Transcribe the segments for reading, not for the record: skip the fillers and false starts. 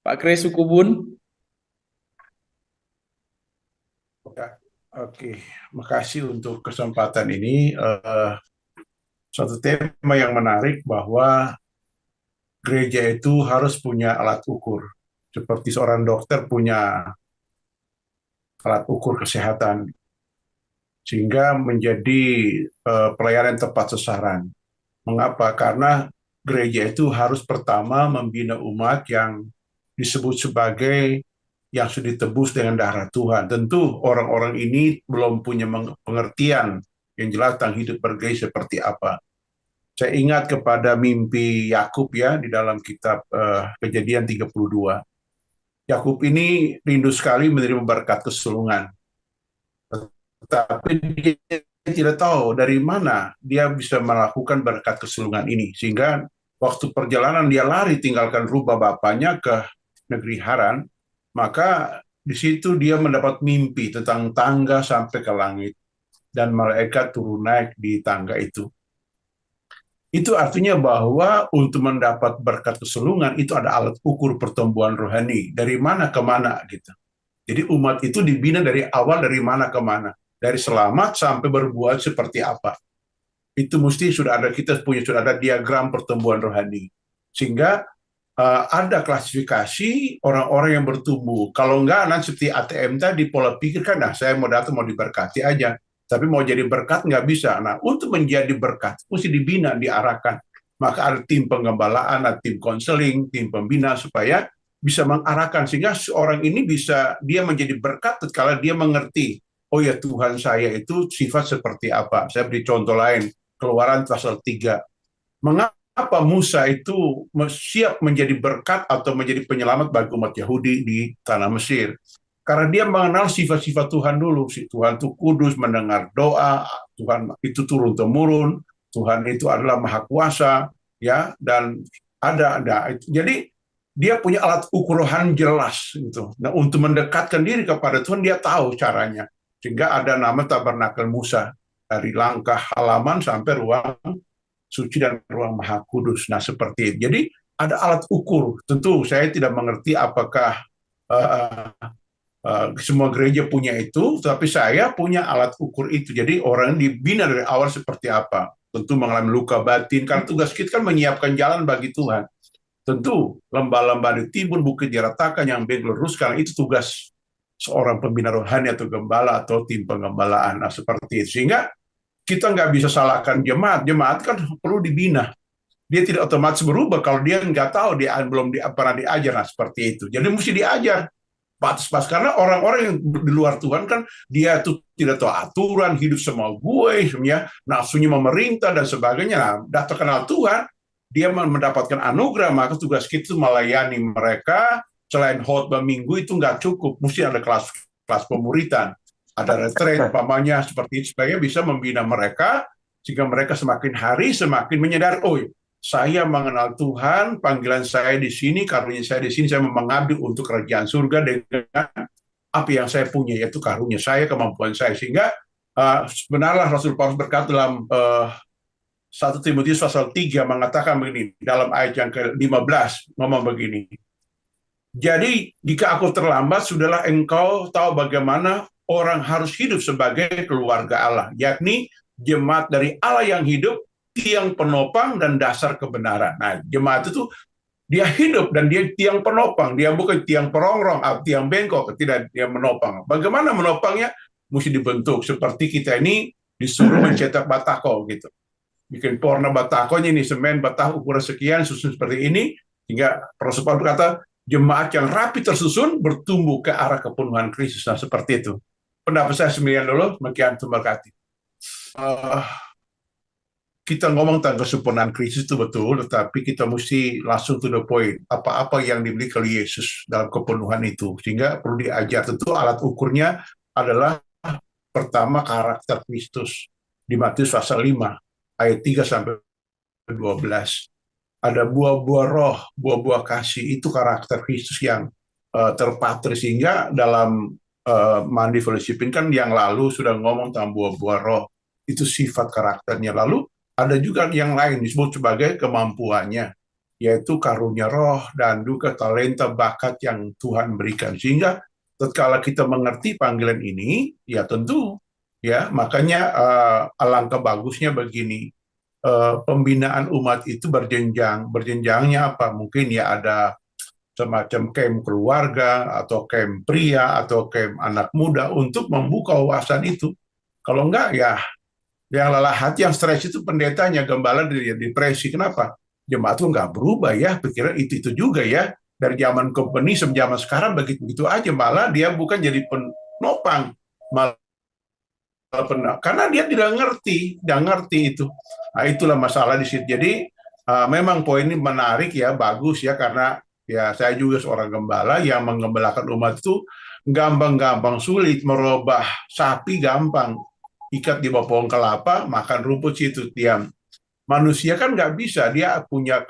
Pak Kris Sukubun. Ya, oke. Makasih untuk kesempatan ini. Suatu tema yang menarik bahwa gereja itu harus punya alat ukur. Seperti seorang dokter punya alat ukur kesehatan, sehingga menjadi pelayanan tepat sasaran. Mengapa? Karena gereja itu harus pertama membina umat yang disebut sebagai yang sudah ditebus dengan darah Tuhan. Tentu orang-orang ini belum punya pengertian yang jelas tentang hidup bergereja seperti apa. Saya ingat kepada mimpi Yakub ya di dalam kitab Kejadian 32. Yakub ini rindu sekali menerima berkat kesulungan. Tetapi dia tidak tahu dari mana dia bisa melakukan berkat kesulungan ini. Sehingga waktu perjalanan dia lari tinggalkan rumah bapaknya ke negeri Haran, maka di situ dia mendapat mimpi tentang tangga sampai ke langit dan malaikat turun naik di tangga itu. Itu artinya bahwa untuk mendapat berkat kesulungan itu ada alat ukur pertumbuhan rohani dari mana ke mana gitu. Jadi umat itu dibina dari awal dari mana ke mana, dari selamat sampai berbuat seperti apa. Itu mesti sudah ada diagram pertumbuhan rohani. Sehingga ada klasifikasi orang-orang yang bertumbuh. Kalau enggak, nanti seperti ATM tadi, pola pikir kan, nah saya mau datang, mau diberkati aja. Tapi mau jadi berkat nggak bisa. Nah, untuk menjadi berkat, mesti dibina, diarahkan. Maka ada tim pengembalaan, ada tim konseling, tim pembina, supaya bisa mengarahkan. Sehingga seorang ini bisa, dia menjadi berkat kalau dia mengerti, oh ya Tuhan saya itu sifat seperti apa. Saya beri contoh lain, Keluaran pasal 3. Mengapa Musa itu siap menjadi berkat atau menjadi penyelamat bagi umat Yahudi di tanah Mesir? Karena dia mengenal sifat-sifat Tuhan dulu. Si Tuhan itu kudus, mendengar doa, Tuhan itu turun-temurun, Tuhan itu adalah maha kuasa, ya, dan ada. Jadi dia punya alat ukur rohani jelas gitu. Nah, untuk mendekatkan diri kepada Tuhan dia tahu caranya. Sehingga ada nama tabernakel Musa dari langkah halaman sampai ruang suci dan ruang maha kudus. Nah, seperti itu. Jadi ada alat ukur. Tentu saya tidak mengerti apakah uh, semua gereja punya itu, tapi saya punya alat ukur itu. Jadi orang dibina dari awal seperti apa. Tentu mengalami luka batin, karena tugas kita kan menyiapkan jalan bagi Tuhan. Tentu lembah-lembah ditimbun, bukit diratakan, yang baik luruskan, itu tugas seorang pembina rohani atau gembala atau tim pengembalaan. Nah, seperti itu. Sehingga kita nggak bisa salahkan jemaat. Jemaat kan perlu dibina. Dia tidak otomatis berubah kalau dia nggak tahu, dia belum pernah diajar. Nah, seperti itu. Jadi mesti diajar pas karena orang-orang yang di luar Tuhan kan dia tuh tidak tahu aturan hidup sama gue ya, nafsunya memerintah dan sebagainya. Nah, dah terkenal Tuhan, dia mendapatkan anugerah, maka tugas kita melayani mereka. Selain khotbah minggu itu nggak cukup, mesti ada kelas kelas pemuritan, ada retreat pamannya seperti itu, supaya bisa membina mereka sehingga mereka semakin hari semakin menyadari, oh saya mengenal Tuhan, panggilan saya di sini, karunia saya di sini, saya mengabdi untuk kerajaan surga dengan apa yang saya punya, yaitu karunia saya, kemampuan saya. Sehingga sebenarnya Rasul Paulus berkata dalam 1 Timotius pasal 3 mengatakan begini, dalam ayat yang ke-15, ngomong begini, jadi jika aku terlambat, sudahlah engkau tahu bagaimana orang harus hidup sebagai keluarga Allah, yakni jemaat dari Allah yang hidup, tiang penopang dan dasar kebenaran. Nah, jemaat itu dia hidup dan dia tiang penopang, dia bukan tiang perongrong atau tiang bengkok, tidak, dia menopang. Bagaimana menopangnya? Mesti dibentuk seperti kita ini disuruh mencetak batako gitu. Bikin porna batakonya ini, semen batako ukuran sekian, susun seperti ini, hingga Rasul berkata jemaat yang rapi tersusun bertumbuh ke arah kepenuhan Kristus. Nah, seperti itu. Pendapat saya sembilan dulu, sekian, terima kasih. Kita ngomong tentang kesempurnaan Kristus itu betul, tetapi kita mesti langsung to the point. Apa-apa yang dimiliki oleh Yesus dalam kepenuhan itu, sehingga perlu diajar. Tentu alat ukurnya adalah pertama karakter Kristus di Matius pasal 5 ayat 3 sampai 12. Ada buah-buah roh, buah-buah kasih, itu karakter Kristus yang terpatri. Sehingga dalam mandi fellowshipin kan yang lalu sudah ngomong tentang buah-buah roh, itu sifat karakternya. Lalu ada juga yang lain disebut sebagai kemampuannya, yaitu karunia roh dan juga talenta bakat yang Tuhan berikan. Sehingga tatkala kita mengerti panggilan ini, ya tentu ya makanya alangkah bagusnya begini. Pembinaan umat itu berjenjang. Berjenjangnya apa? Mungkin ya ada semacam camp keluarga atau camp pria atau camp anak muda untuk membuka wawasan itu. Kalau enggak ya yang lelah hati, yang stres itu pendetanya, gembala dia depresi. Kenapa? Jemaat tuh nggak berubah ya, pikiran itu juga ya. Dari zaman komunisme, zaman sekarang begitu-begitu aja. Malah dia bukan jadi penopang, malah karena dia tidak ngerti itu. Nah, itulah masalah di situ. Jadi memang poin ini menarik ya, bagus ya, karena ya saya juga seorang gembala yang menggembalakan umat itu gampang-gampang sulit, merubah sapi gampang, ikat di bawah pohon kelapa, makan rumput situ diam. Manusia kan nggak bisa, dia punya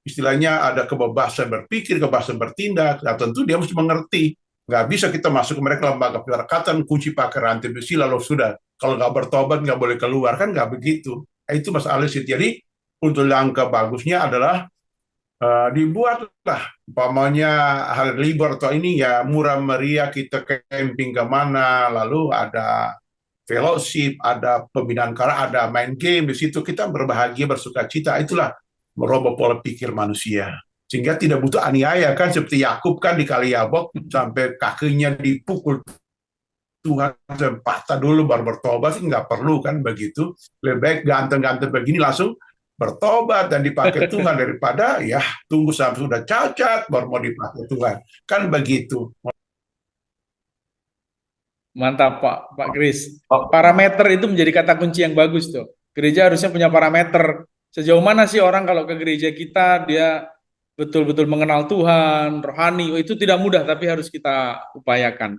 istilahnya ada kebebasan berpikir, kebebasan bertindak, nah tentu dia mesti mengerti. Nggak bisa kita masuk ke mereka lembaga pemasyarakatan, kunci pakai rantai besi, lalu sudah. Kalau nggak bertobat, nggak boleh keluar, kan nggak begitu. Nah, itu Mas Alis. Jadi, untuk langkah bagusnya adalah dibuatlah, umpamanya hari libur atau ini ya murah meriah kita camping ke mana, lalu ada fellowship, ada pembinaan karakter, ada main game di situ, kita berbahagia, bersuka cita. Itulah merubah pola pikir manusia. Sehingga tidak butuh aniaya kan, seperti Yakub kan di Kali Yabok sampai kakinya dipukul Tuhan sampai patah dulu baru bertobat, sih nggak perlu kan begitu. Lebih baik ganteng-ganteng begini langsung bertobat dan dipakai Tuhan daripada ya tunggu sampai sudah cacat baru mau dipakai Tuhan. Kan begitu. Mantap Pak Kris. Parameter itu menjadi kata kunci yang bagus tuh. Gereja harusnya punya parameter. Sejauh mana sih orang kalau ke gereja kita dia betul-betul mengenal Tuhan, rohani. Oh, itu tidak mudah tapi harus kita upayakan.